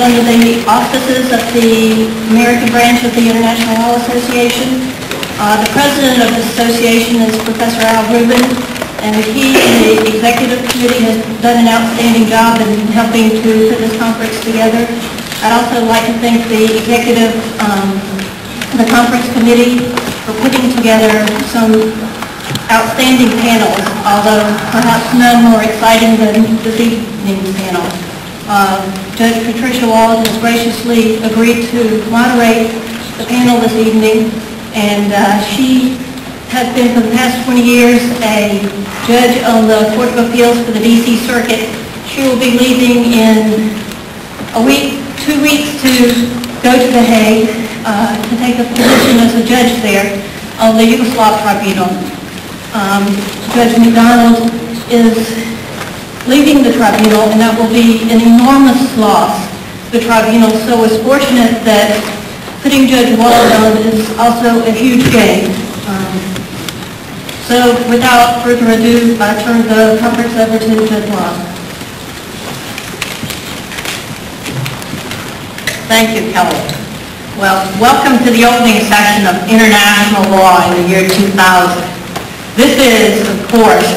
Under the auspices of the American branch of the International Law Association. The president of the association is Professor Al Rubin, and he and the executive committee has done an outstanding job in helping to put this conference together. I'd also like to thank the executive, the conference committee for putting together some outstanding panels, although perhaps none more exciting than this evening's panel. Judge Patricia Walls has graciously agreed to moderate the panel this evening, and she has been for the past 20 years a judge on the Court of Appeals for the D.C. Circuit. She will be leaving in a week, 2 weeks to go to The Hague to take a position as a judge there on the Yugoslav Tribunal. Judge McDonald is leaving the tribunal, and that will be an enormous loss. The tribunal so is fortunate that putting Judge Walls on is also a huge gain. So without further ado, I turn the conference over to Judge Walls. Thank you, Kelly. Well, welcome to the opening session of International Law in the year 2000. This is, of course,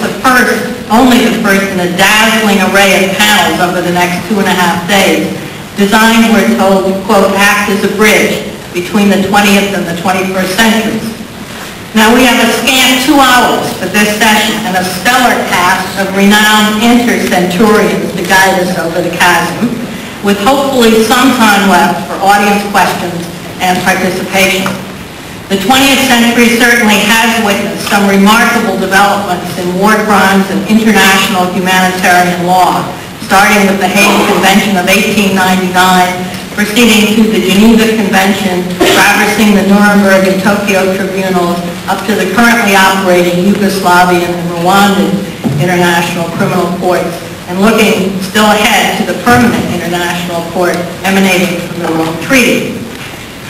only the first in a dazzling array of panels over the next 2.5 days, designed, we're told, to, quote, act as a bridge between the 20th and the 21st centuries. Now, we have a scant 2 hours for this session and a stellar cast of renowned intercenturions to guide us over the chasm, with hopefully some time left for audience questions and participation. The 20th century certainly has witnessed some remarkable developments in war crimes and international humanitarian law, starting with the Hague Convention of 1899, proceeding to the Geneva Convention, traversing the Nnuremberg and Tokyo tribunals, up to the currently operating Yugoslavian and Rwandan international criminal courts, and looking still ahead to the permanent international court emanating from the Rome Treaty.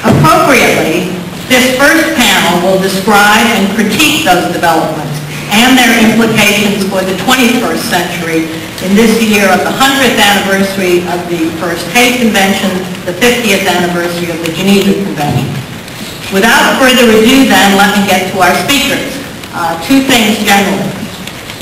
Appropriately, this first panel will describe and critique those developments and their implications for the 21st century in this year of the 100th anniversary of the first Hague Convention, the 50th anniversary of the Geneva Convention. Without further ado then, let me get to our speakers. Two things generally.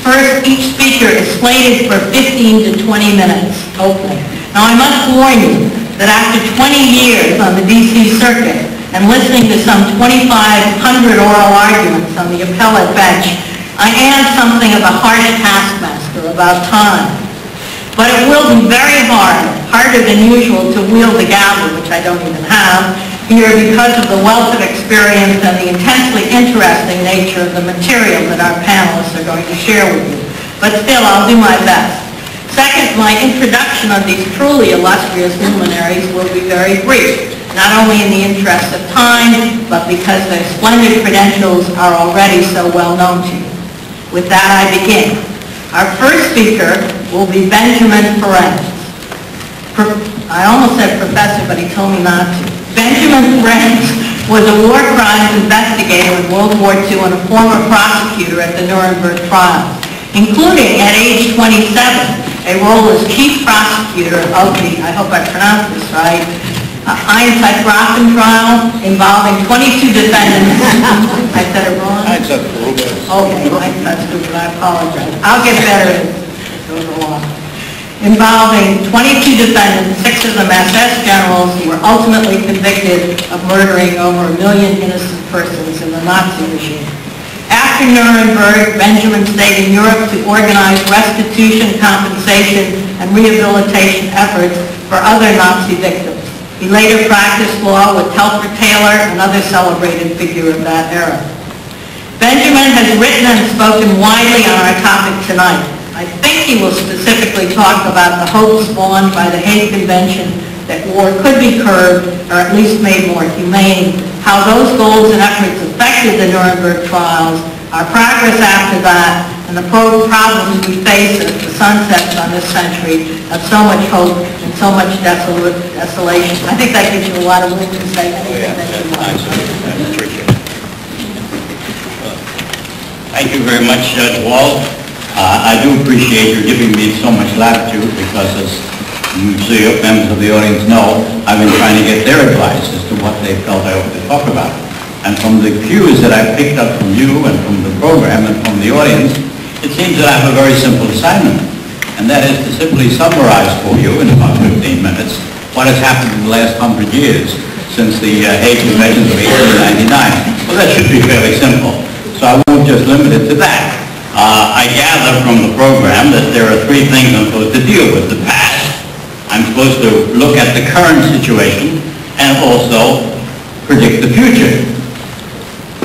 First, each speaker is slated for 15 to 20 minutes opening. Now I must warn you that after 20 years on the D.C. Circuit, and listening to some 2,500 oral arguments on the appellate bench, I am something of a harsh taskmaster about time. But it will be very hard, harder than usual, to wield the gavel, which I don't even have, here because of the wealth of experience and the intensely interesting nature of the material that our panelists are going to share with you. But still, I'll do my best. Second, my introduction of these truly illustrious luminaries will be very brief, not only in the interest of time, but because their splendid credentials are already so well known to you. With that, I begin. Our first speaker will be Benjamin Farencz. I almost said professor, but he told me not to. Benjamin Farencz was a war crimes investigator in World War II and a former prosecutor at the Nnuremberg trials, including at age 27, a role as chief prosecutor of the, I hope I pronounced this right, Einsatzwaffen trial involving 22 defendants. I said it wrong? Einsatzgruppe. Okay, Einsatzgruppe, I apologize. I'll get better as it goes along. Involving 22 defendants, 6 of them SS generals who were ultimately convicted of murdering over 1 million innocent persons in the Nazi regime. After Nnuremberg, Benjamin stayed in Europe to organize restitution, compensation, and rehabilitation efforts for other Nazi victims. He later practiced law with Telfer Taylor, another celebrated figure of that era. Benjamin has written and spoken widely on our topic tonight. I think he will specifically talk about the hopes spawned by the Hague Convention that war could be curbed or at least made more humane, how those goals and efforts affected the Nuremberg trials, our progress after that, and the problems we face as the sun sets on this century of so much hope and so much desolation. I think that gives you a lot of room to say anything that you want. Thank you very much, Judge Wall. I do appreciate you giving me so much latitude because, as you members of the audience know, I've been trying to get their advice as to what they felt I ought to talk about. And from the cues that I picked up from you and from the program and from the audience, it seems that I have a very simple assignment, and that is to simply summarize for you in about 15 minutes what has happened in the last 100 years since the Hague Convention of 1899. Well, that should be fairly simple, so I won't just limit it to that. I gather from the program that there are 3 things I'm supposed to deal with: the past, I'm supposed to look at the current situation, and also predict the future.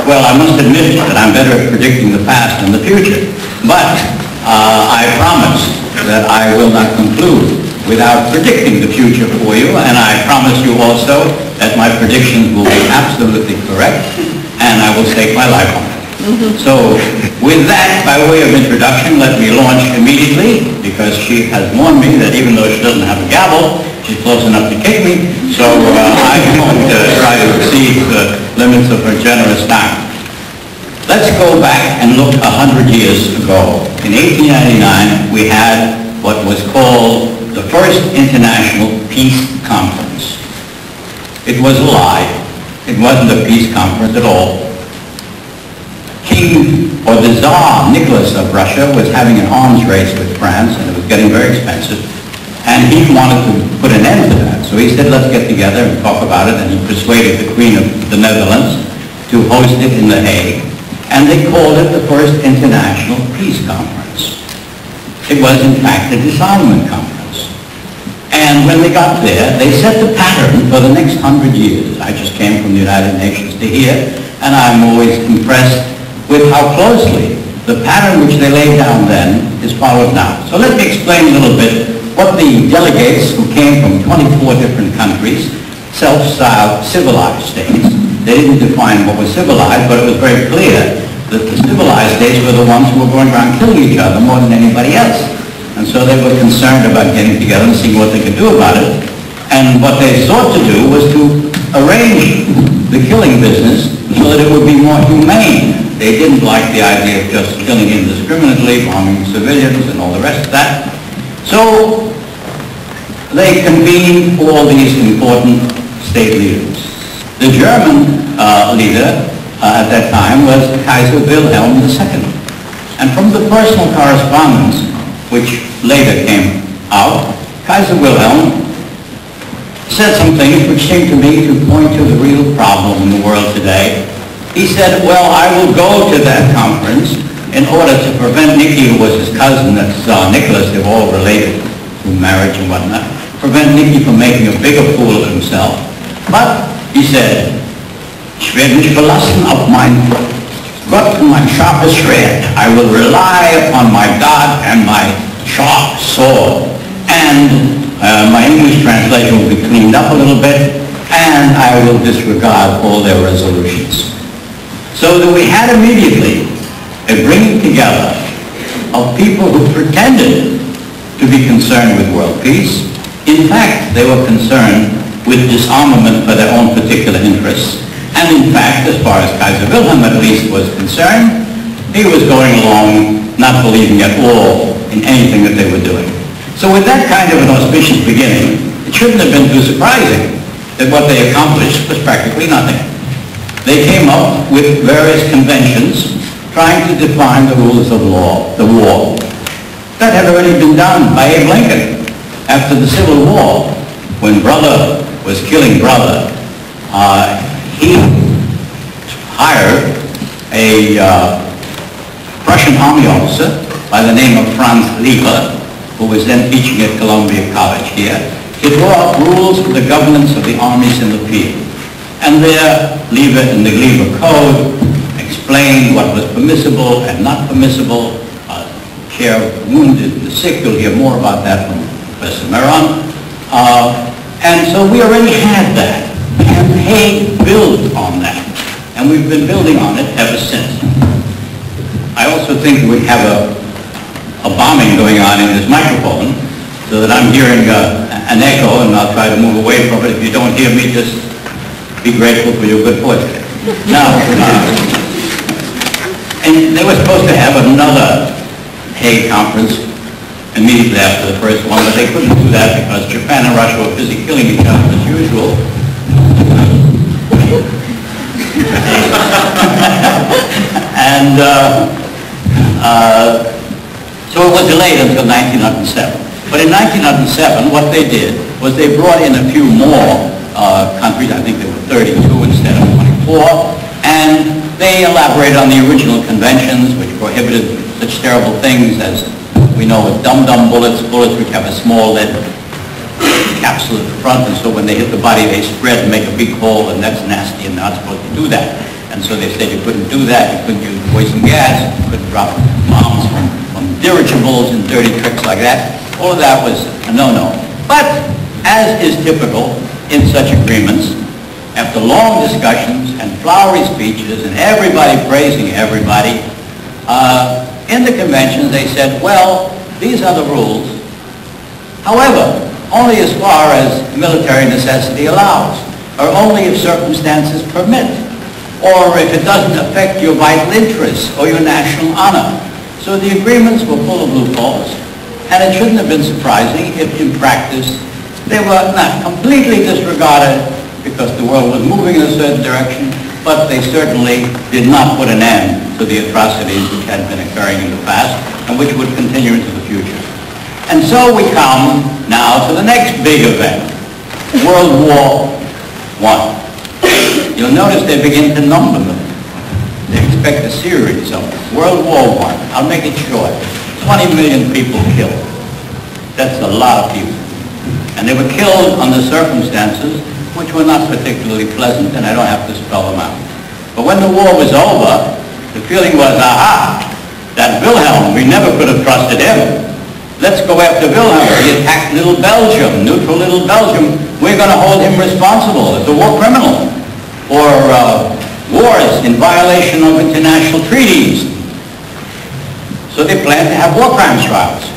Well, I must admit that I'm better at predicting the past than the future, but I promise that I will not conclude without predicting the future for you, and I promise you also that my predictions will be absolutely correct, and I will stake my life on it. So, with that, by way of introduction, let me launch immediately, because she has warned me that even though she doesn't have a gavel, she's close enough to kick me, so I won't try to exceed the limits of her generous time. Let's go back and look 100 years ago. In 1899, we had what was called the First International Peace Conference. It was a lie. It wasn't a peace conference at all. King, or the Tsar Nicholas of Russia, was having an arms race with France, and it was getting very expensive. And he wanted to put an end to that. So he said, let's get together and talk about it. And he persuaded the Queen of the Netherlands to host it in The Hague. And they called it the First International Peace Conference. It was, in fact, a disarmament conference. And when they got there, they set the pattern for the next 100 years. I just came from the United Nations to here, and I'm always impressed with how closely the pattern which they laid down then is followed now. So let me explain a little bit what the delegates who came from 24 different countries, self-styled civilized states, they didn't define what was civilized, but it was very clear that the civilized states were the ones who were going around killing each other more than anybody else. And so they were concerned about getting together and seeing what they could do about it. And what they sought to do was to arrange the killing business so that it would be more humane. They didn't like the idea of just killing indiscriminately, bombing civilians and all the rest of that. So they convened all these important state leaders. The German leader at that time was Kaiser Wilhelm II. And from the personal correspondence, which later came out, Kaiser Wilhelm said some things which seemed to me to point to the real problem in the world today. He said, well, I will go to that conference in order to prevent Nicky, who was his cousin, that's Nicholas, they were all related through marriage and whatnot, prevent Nicky from making a bigger fool of himself. But, he said, ich werde mich verlassen auf mein Gott und mein scharfes Schwert. I will rely upon my God and my sharp sword. And my English translation will be cleaned up a little bit, and I will disregard all their resolutions. So that we had immediately a bringing together of people who pretended to be concerned with world peace. In fact, they were concerned with disarmament for their own particular interests. And in fact, as far as Kaiser Wilhelm at least was concerned, he was going along not believing at all in anything that they were doing. So with that kind of an auspicious beginning, it shouldn't have been too surprising that what they accomplished was practically nothing. They came up with various conventions trying to define the rules of law, the war. That had already been done by Abe Lincoln after the Civil War, when brother was killing brother. He hired a Prussian army officer by the name of Franz Lieber, who was then teaching at Columbia College here, to draw up rules for the governance of the armies in the field. And there, Lieber, in the Lieber Code, explained what was permissible and not permissible. Care of the wounded, the sick, you'll hear more about that from Professor Meron. And so we already had that. And Haig built on that. And we've been building on it ever since. I also think we have a bombing going on in this microphone, so that I'm hearing an echo, and I'll try to move away from it. If you don't hear me, just be grateful for your good fortune. Now, and they were supposed to have another Hague conference immediately after the first one, but they couldn't do that because Japan and Russia were busy killing each other as usual. And so it was delayed until 1907. But in 1907, what they did was they brought in a few more countries. I think there were 32 instead of 24, and they elaborated on the original conventions, which prohibited such terrible things as, we know, with dum-dum bullets which have a small lead capsule at the front, and so when they hit the body they spread and make a big hole, and that's nasty and not supposed to do that. And so they said you couldn't do that, you couldn't use poison gas, you couldn't drop bombs from dirigibles and dirty tricks like that. All of that was a no-no. But, as is typical in such agreements, after long discussions and flowery speeches and everybody praising everybody, in the convention they said, well, these are the rules. However, only as far as military necessity allows, or only if circumstances permit, or if it doesn't affect your vital interests or your national honor. So the agreements were full of loopholes, and it shouldn't have been surprising if in practice they were not completely disregarded because the world was moving in a certain direction, but they certainly did not put an end to the atrocities which had been occurring in the past and which would continue into the future. And so we come now to the next big event, World War I. You'll notice they begin to number them. They expect a series of them. World War I, I'll make it short. 20 million people killed. That's a lot of people. And they were killed under circumstances which were not particularly pleasant, and I don't have to spell them out. But when the war was over, the feeling was, aha, that Wilhelm, we never could have trusted him. Let's go after Wilhelm. He attacked little Belgium, neutral little Belgium. We're going to hold him responsible as a war criminal for wars in violation of international treaties. So they planned to have war crimes trials.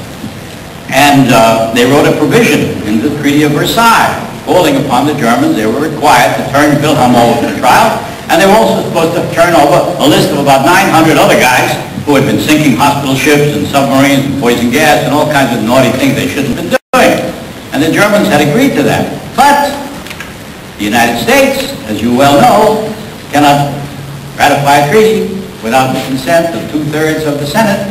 And they wrote a provision in the Treaty of Versailles, calling upon the Germans. They were required to turn Wilhelm over to trial, and they were also supposed to turn over a list of about 900 other guys who had been sinking hospital ships and submarines and poison gas and all kinds of naughty things they shouldn't have been doing. And the Germans had agreed to that. But the United States, as you well know, cannot ratify a treaty without the consent of 2/3 of the Senate.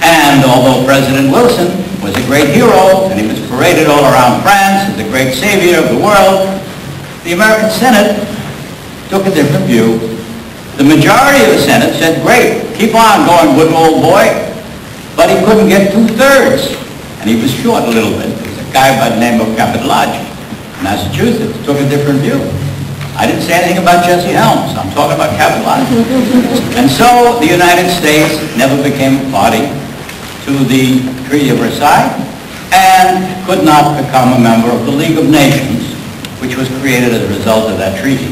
And although President Wilson was a great hero, and he was paraded all around France as the great savior of the world, the American Senate took a different view. The majority of the Senate said, great, keep on going, good old boy. But he couldn't get 2/3. And he was short a little bit. There's a guy by the name of Capitolage, Massachusetts, took a different view. I didn't say anything about Jesse Helms. I'm talking about Capitolage. And so the United States never became a party to the Treaty of Versailles and could not become a member of the League of Nations, which was created as a result of that treaty.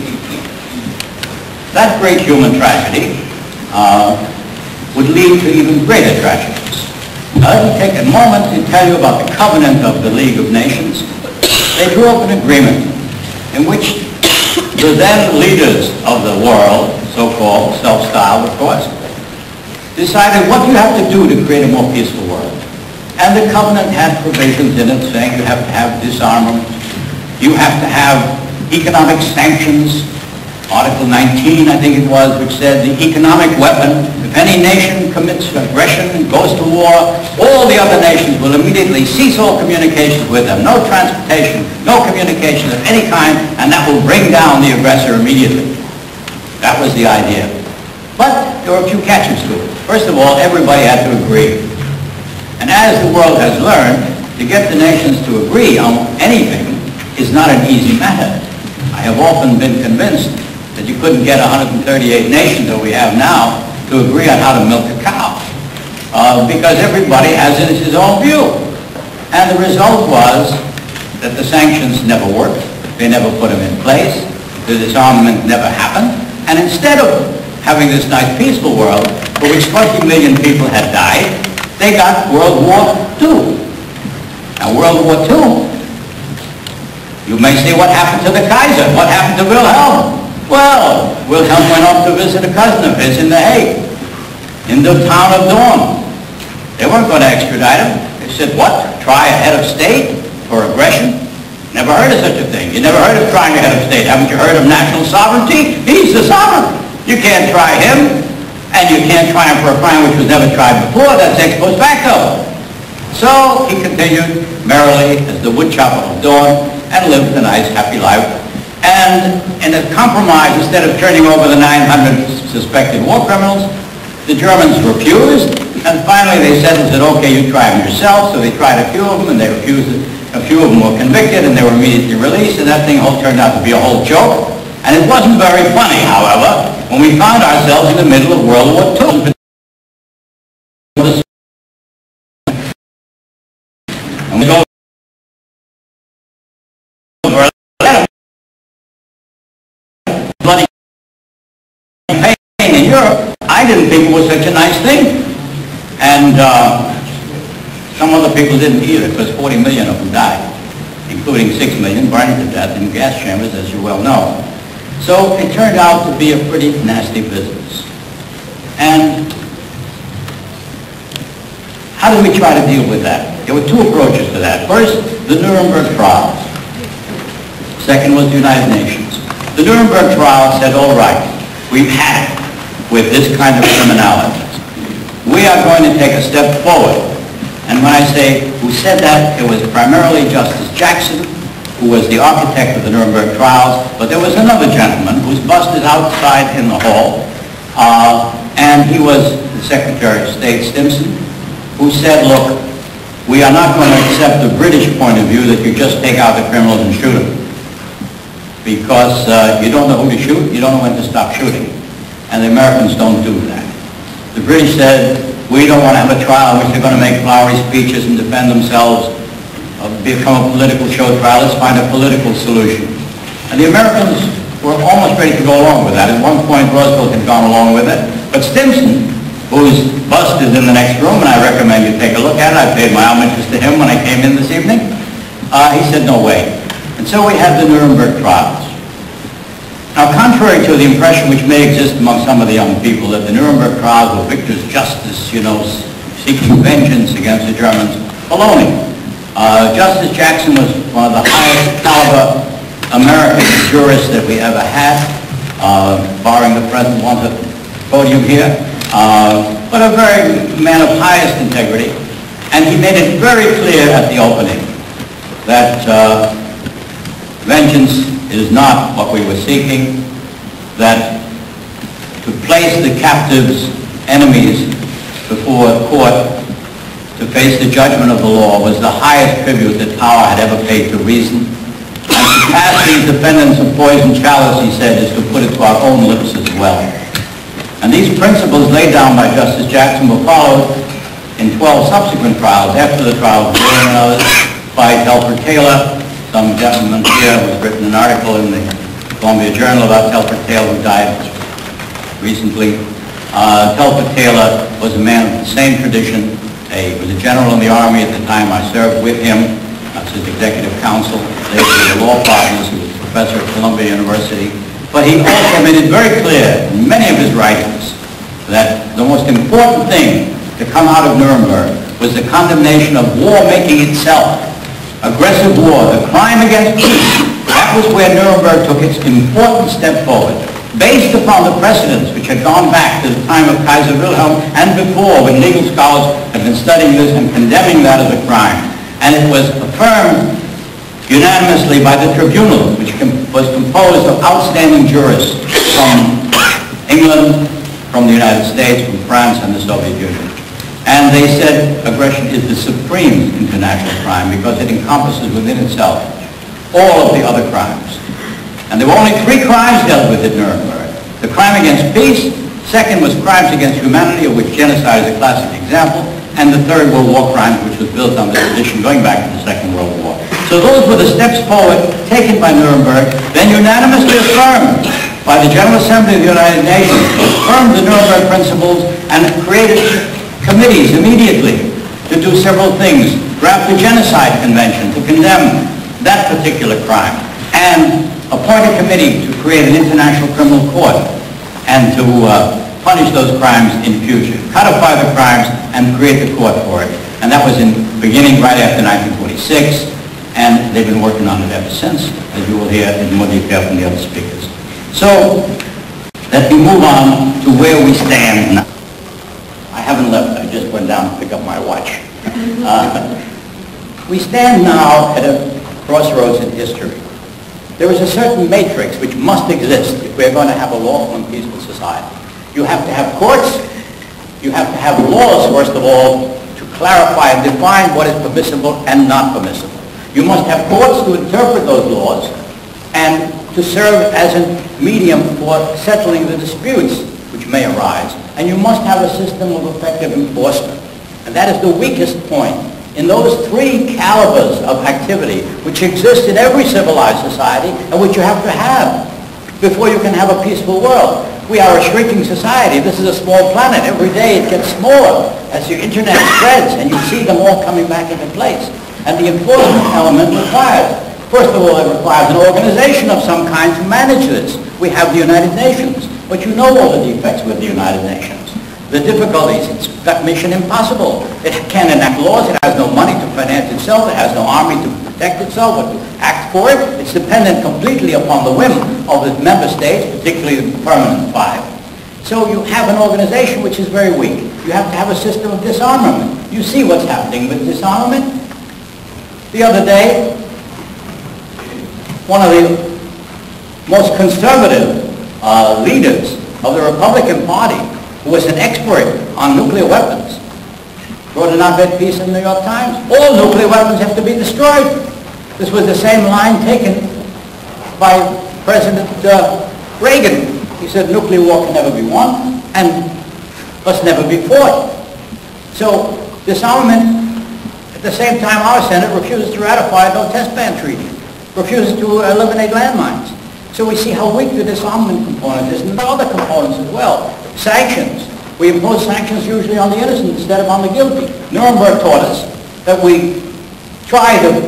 That great human tragedy would lead to even greater tragedies. Now, let me take a moment to tell you about the covenant of the League of Nations. They drew up an agreement in which the then leaders of the world, so-called, self-styled, of course, decided what do you have to do to create a more peaceful world. And the covenant had provisions in it saying you have to have disarmament, you have to have economic sanctions. Article 19, I think it was, which said the economic weapon, if any nation commits aggression and goes to war, all the other nations will immediately cease all communications with them. No transportation, no communication of any kind, and that will bring down the aggressor immediately. That was the idea. But there were a few catches to it. First of all, everybody had to agree. And as the world has learned, to get the nations to agree on anything is not an easy matter. I have often been convinced that you couldn't get 138 nations that we have now to agree on how to milk a cow, because everybody has his own view. And the result was that the sanctions never worked, they never put them in place, the disarmament never happened, and instead of having this nice peaceful world for which 20 million people had died, they got World War II. Now World War II, you may say, what happened to the Kaiser? What happened to Wilhelm? Well, Wilhelm went off to visit a cousin of his in The Hague, in the town of Dawn. They weren't going to extradite him. They said, what? Try a head of state for aggression? Never heard of such a thing. You never heard of trying a head of state. Haven't you heard of national sovereignty? He's the sovereign. You can't try him, and you can't try him for a crime which was never tried before. That's ex post facto. So he continued merrily as the woodchopper of Dawn and lived a nice, happy life. And in a compromise, instead of turning over the 900 suspected war criminals, the Germans refused, and finally they settled and said, okay, you try them yourself. So they tried a few of them, and they refused it. A few of them were convicted, and they were immediately released, and that thing all turned out to be a whole joke. And it wasn't very funny, however, when we found ourselves in the middle of World War II. And we go bloody campaign in Europe. I didn't think it was such a nice thing. And some other people didn't either, because 40 million of them died, including 6 million burned to death in gas chambers, as you well know. So it turned out to be a pretty nasty business. And how did we try to deal with that? There were two approaches to that. First, the Nuremberg trials. Second was the United Nations. The Nuremberg trial said, all right, we've had it with this kind of criminality. We are going to take a step forward. And when I say who said that, it was primarily Justice Jackson, who was the architect of the Nuremberg trials, but there was another gentleman whose bust is outside in the hall, and he was the Secretary of State, Stimson, who said, look, we are not going to accept the British point of view that you just take out the criminals and shoot them. Because you don't know who to shoot, you don't know when to stop shooting. And the Americans don't do that. The British said, we don't want to have a trial in which they're going to make flowery speeches and defend themselves, become a political show trial. Let's find a political solution. And the Americans were almost ready to go along with that. At one point, Roosevelt had gone along with it. But Stimson, whose bust is in the next room, and I recommend you take a look at it. I paid my homages to him when I came in this evening. He said, no way. And so we had the Nuremberg trials. Now, contrary to the impression which may exist among some of the young people that the Nuremberg trials were victor's justice, seeking vengeance against the Germans, baloney. Justice Jackson was one of the highest caliber American jurists that we ever had, barring the present one at the podium here, but a very man of highest integrity. And he made it very clear at the opening that vengeance is not what we were seeking, that to place the captives' enemies before a court to face the judgment of the law was the highest tribute that power had ever paid to reason. And to pass these defendants of poison chalice, he said, is to put it to our own lips as well. And these principles laid down by Justice Jackson were followed in 12 subsequent trials, after the trial of Boone and others, by Telford Taylor. Some gentleman here who's written an article in the Columbia Journal about Telford Taylor, who died recently. Telford Taylor was a man of the same tradition. He was a general in the Army at the time. I served with him as his executive counsel. They were the law partners. He was a professor at Columbia University. But he also made it very clear in many of his writings that the most important thing to come out of Nuremberg was the condemnation of war making itself. Aggressive war, the crime against peace. That was where Nuremberg took its important step forward, based upon the precedents which had gone back to the time of Kaiser Wilhelm and before, when legal scholars had been studying this and condemning that as a crime. And it was affirmed unanimously by the tribunal, which was composed of outstanding jurists from England, from the United States, from France, and the Soviet Union. And they said aggression is the supreme international crime because it encompasses within itself all of the other crimes. And there were only 3 crimes dealt with at Nuremberg. The crime against peace, second was crimes against humanity, of which genocide is a classic example, and the third were war crimes, which was built on the tradition going back to the Second World War. So those were the steps forward taken by Nuremberg, then unanimously affirmed by the General Assembly of the United Nations, affirmed the Nuremberg principles and created committees immediately to do several things. Draft the Genocide Convention to condemn that particular crime, and appoint a committee to create an international criminal court and to punish those crimes in future, codify the crimes and create the court for it. And that was beginning right after 1946, and they've been working on it ever since, as you will hear in more detail from the other speakers. So, let me move on to where we stand now. I haven't left, I just went down to pick up my watch. We stand now at a crossroads in history. There is a certain matrix which must exist if we're going to have a lawful and peaceful society. You have to have courts, you have to have laws, first of all, to clarify and define what is permissible and not permissible. You must have courts to interpret those laws and to serve as a medium for settling the disputes which may arise. And you must have a system of effective enforcement. And that is the weakest point in those 3 calibers of activity which exist in every civilized society and which you have to have before you can have a peaceful world. We are a shrinking society. This is a small planet. Every day it gets smaller as the internet spreads and you see them all coming back into place. And the enforcement element requires, first of all, it requires an organization of some kind to manage this. We have the United Nations, but you know all the defects with the United Nations. The difficulties, it's mission impossible. It can't enact laws, it has no money to finance itself, it has no army to protect itself or to act for it. It's dependent completely upon the whim of the member states, particularly the permanent 5. So you have an organization which is very weak. You have to have a system of disarmament. You see what's happening with disarmament. The other day, one of the most conservative leaders of the Republican Party, who was an expert on nuclear weapons, wrote an op-ed piece in the New York Times. All nuclear weapons have to be destroyed. This was the same line taken by President Reagan. He said nuclear war can never be won and must never be fought. So disarmament, at the same time our Senate refuses to ratify no test ban treaty, refuses to eliminate landmines. So we see how weak the disarmament component is, and there are other components as well. Sanctions. We impose sanctions usually on the innocent instead of on the guilty. Nuremberg taught us that we try the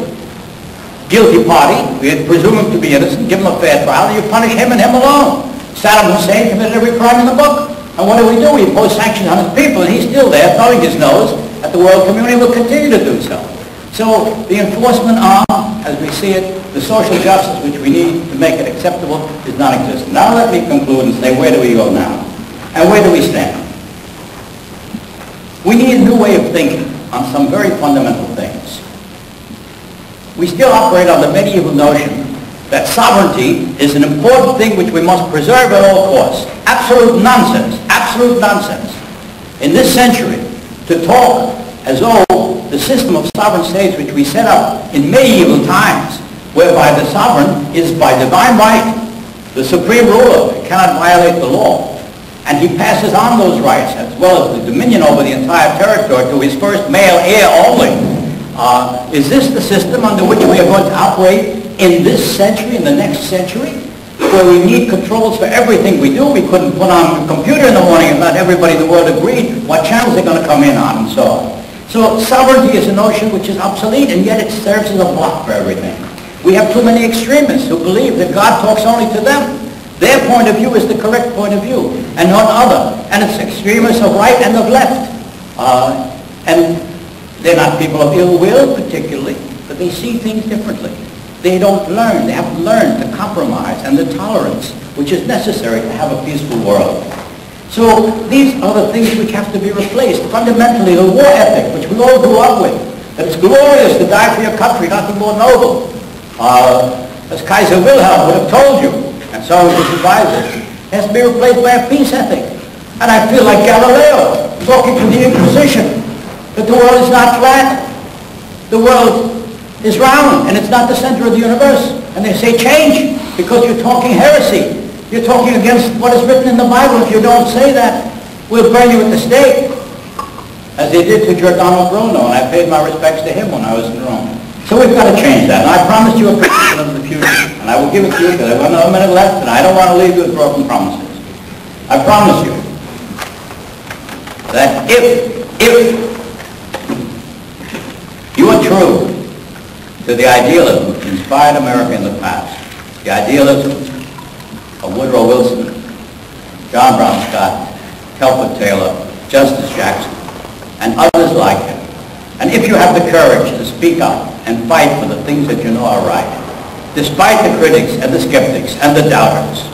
guilty party, we presume him to be innocent, give him a fair trial, and you punish him and him alone. Saddam Hussein committed every crime in the book. And what do? We impose sanctions on his people, and he's still there, throwing his nose at the world community, will continue to do so. So the enforcement arm, as we see it, the social justice which we need to make it acceptable is non-existent. Now let me conclude and say, where do we go now? And where do we stand? We need a new way of thinking on some very fundamental things. We still operate on the medieval notion that sovereignty is an important thing which we must preserve at all costs. Absolute nonsense. Absolute nonsense. In this century, to talk as though the system of sovereign states which we set up in medieval times, whereby the sovereign is by divine right the supreme ruler, cannot violate the law, and he passes on those rights as well as the dominion over the entire territory to his first male heir only. Is this the system under which we are going to operate in this century, in the next century, where we need controls for everything we do? We couldn't put on a computer in the morning and not everybody in the world agreed what channels they're going to come in on and so on. So sovereignty is a notion which is obsolete, and yet it serves as a block for everything. We have too many extremists who believe that God talks only to them. Their point of view is the correct point of view, and none other. And it's extremists of right and of left. And they're not people of ill will particularly, but they see things differently. They don't learn. They haven't learned the compromise and the tolerance which is necessary to have a peaceful world. So these are the things which have to be replaced. Fundamentally, the war ethic, which we all grew up with, that it's glorious to die for your country, nothing more noble. As Kaiser Wilhelm would have told you, and some of his advisors, has to be replaced by a peace ethic. And I feel like Galileo, talking to the Inquisition, that the world is not flat. The world is round, and it's not the center of the universe. And they say, change, because you're talking heresy. You're talking against what is written in the Bible. If you don't say that, we'll burn you at the stake. As they did to Giordano Bruno, and I paid my respects to him when I was in Rome. So we've got to change that. And I promised you a prediction of the future. And I will give it to you because I've got another minute left, and I don't want to leave you with broken promises. I promise you that if you are true to the idealism which inspired America in the past, the idealism of Woodrow Wilson, John Brown Scott, Telford Taylor, Justice Jackson, and others like him, and if you have the courage to speak up and fight for the things that you know are right, despite the critics and the skeptics and the doubters,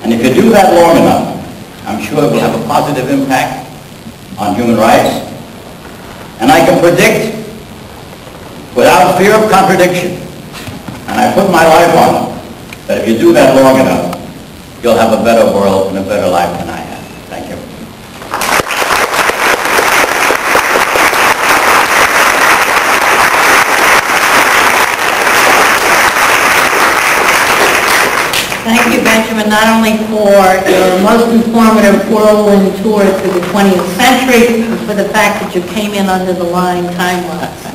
and if you do that long enough, I'm sure it will have a positive impact on human rights. And I can predict, without fear of contradiction, and I put my life on it, that if you do that long enough, you'll have a better world and a better life than I have. Thank you. Thank you, Benjamin, not only for your most informative whirlwind tour through the 20th century, but for the fact that you came in under the line time-wise.